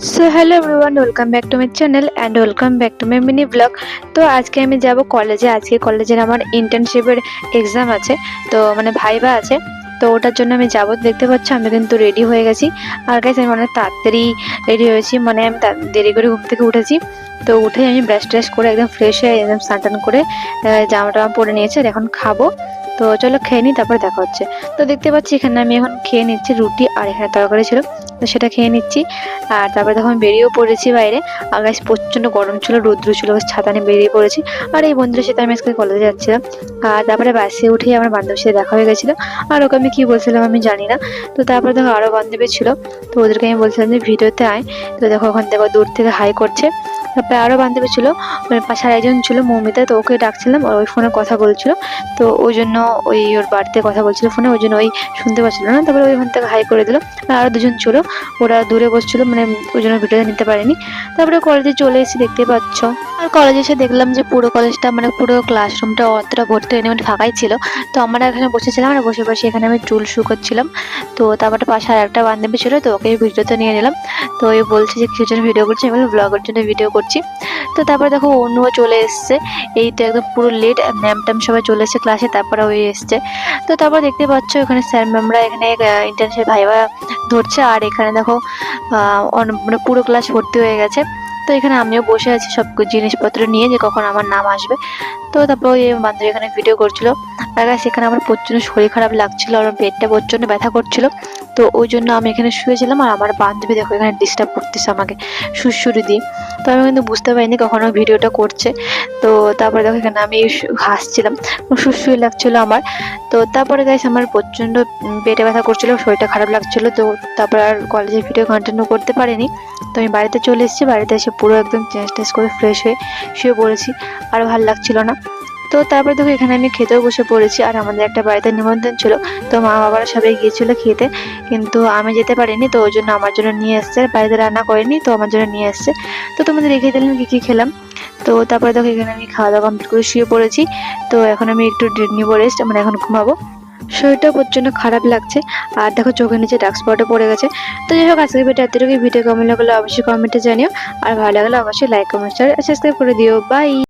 So hello everyone, welcome back to my channel and welcome back to my mini blog. তো আজকে আমি যাব কলেজে। আজকে কলেজের আমার ইন্টার্নশিপের এক্সাম আছে, তো মানে ভাইবা আছে। তো ওটার জন্য আমি যাবো। দেখতে পাচ্ছ আমি কিন্তু রেডি হয়ে গেছি। আর গাইস আমি অনেক তাড়াতাড়ি রেডি হয়েছি, মানে আমি দেরি করে ঘুম থেকে উঠেছি। তো উঠে আমি ব্রাশ ট্রাশ করে একদম ফ্রেশ হয়ে একদম স্নান টান করে জামা টামা পরে নিয়েছি। আর এখন খাবো। তো চলো খেয়ে নিই, তারপর দেখা হচ্ছে। তো দেখতে পাচ্ছি এখানে আমি এখন খেয়ে নিচ্ছি রুটি, আর এখানে তরকারি ছিল, তো সেটা খেয়ে নিচ্ছি। আর তারপরে তখন বেরিয়েও পড়েছি বাইরে। আর গাইস প্রচন্ড গরম ছিল, রৌদ্র ছিল, ছাতা নিয়ে বেরিয়ে পড়েছি। আর এই বন্ধুদের সাথে আমি আজকে কলেজে যাচ্ছিলাম। আর তারপরে বাসে উঠেই আমার বান্ধবীর সাথে দেখা হয়ে গেছিলো। আর ওকে আমি কি বলছিলাম আমি জানি না। তো তারপরে দেখো আরো বান্ধবী ছিল, তো ওদেরকে আমি বলছিলাম যে ভিডিওতে আয়। তো দেখো ওখান থেকে দূর থেকে হাই করছে। তারপরে আরো বান্ধবী ছিল, মানে পাশে একজন ছিল মৌমিতা, তো ওকে ডাকছিলাম, আর ওই ফোনে কথা বলছিল। তো ওই জন্য ওর বাড়িতে কথা বলছিল ফোনে, ওই জন্য ওই শুনতে পাচ্ছিল না। তারপরে ওইখান থেকে হাই করে দিল। আর আরো দুজন ছিল, ওরা দূরে বসছিল, মানে ওই জন্য ভিডিওটা নিতে পারিনি। তারপরে কলেজে চলে এসেছি, দেখতে পাচ্ছ। আর কলেজে এসে দেখলাম যে পুরো কলেজটা, মানে পুরো ক্লাসরুমটা অতটা ভর্তি হয়নি, মানে ফাঁকাই ছিল। তো আমরা এখানে বসেছিলাম, আর বসে বসে এখানে আমি চুল শুকোচ্ছিলাম। তো তারপরে পাশে আর একটা বান্ধবী ছিল, তো ওকে ভিডিওতে নিয়ে নিলাম। তো ওই বলছে যে কিসের জন্য ভিডিও করছি, আমি বললাম ব্লগের জন্য ভিডিও করছি। তো তারপরে দেখো অনুও চলে এসছে। এই তো একদম পুরো লেট, ম্যাম ট্যাম সবাই চলে এসছে ক্লাসে, তারপরে ওই এসছে। তো তারপর দেখতে পাচ্ছ এখানে স্যার ম্যামরা এখানে ইন্টার্নশিপ ভাইবা ধরছে। আর এখানে দেখো মানে পুরো ক্লাস ভর্তি হয়ে গেছে। তো এখানে আমিও বসে আছি সব জিনিসপত্র নিয়ে, যে কখন আমার নাম আসবে। তো তারপর ওই বান্ধবী এখানে ভিডিও করছিল। আর সেখানে আমার প্রচন্ড শরীর খারাপ লাগছিল, আমার পেটটা প্রচন্ড ব্যথা করছিল। তো ওই জন্য আমি এখানে শুয়েছিলাম। আর আমার বান্ধবী দেখো এখানে ডিস্টার্ব করতেছে আমাকে সুড়সুড়ি দিয়ে। তো আমি কিন্তু বুঝতে পারিনি কখনো ভিডিওটা করছে। তো তারপরে দেখো এখানে আমি হাসছিলাম, সুড়সুড়ি লাগছিল আমার। তো তারপরে গাইস আমার প্রচন্ড পেটে ব্যথা করছিল, শরীরটা খারাপ লাগছিল। তো তারপর আর কলেজের ভিডিও কন্টিনিউ করতে পারিনি। তো আমি বাড়িতে চলে এসেছি। বাড়িতে এসে পুরো একদম চেঞ্জ টেঞ্জ করে ফ্রেশ হয়ে শুয়ে পড়েছি। আর ভালো লাগছিল না। তো তারপরে দেখো এখানে আমি খেতেও বসে পড়েছি। আর আমাদের একটা বাড়িতে নিমন্ত্রণ ছিল, তো মা বাবারা সবাই গিয়েছিল খেতে, কিন্তু আমি যেতে পারিনি। তো ওই জন্য আমার জন্য নিয়ে এসছে, বাড়িতে রান্না করেনি, তো আমার জন্য নিয়ে এসছে। তো তোমাদের রেখে দিলাম কি কি খেলাম। তো তারপরে দেখো এখানে আমি খাওয়া দাওয়া কমপ্লিট করে শুয়ে পড়েছি। তো এখন আমি একটু নিবো রেস্ট, মানে এখন ঘুমাবো। শরীরটা প্রচন্ড খারাপ লাগছে। আর দেখো চোখের নিচে ডার্ক স্পটও পড়ে গেছে। তো যাই হোক আজকের ভিডিও এতটুকুই। ভিডিও কেমন লাগলো অবশ্যই কমেন্টে জানিও। আর ভালো লাগলে অবশ্যই লাইক কমেন্ট শেয়ার সাবস্ক্রাইব করে দিও। বাই।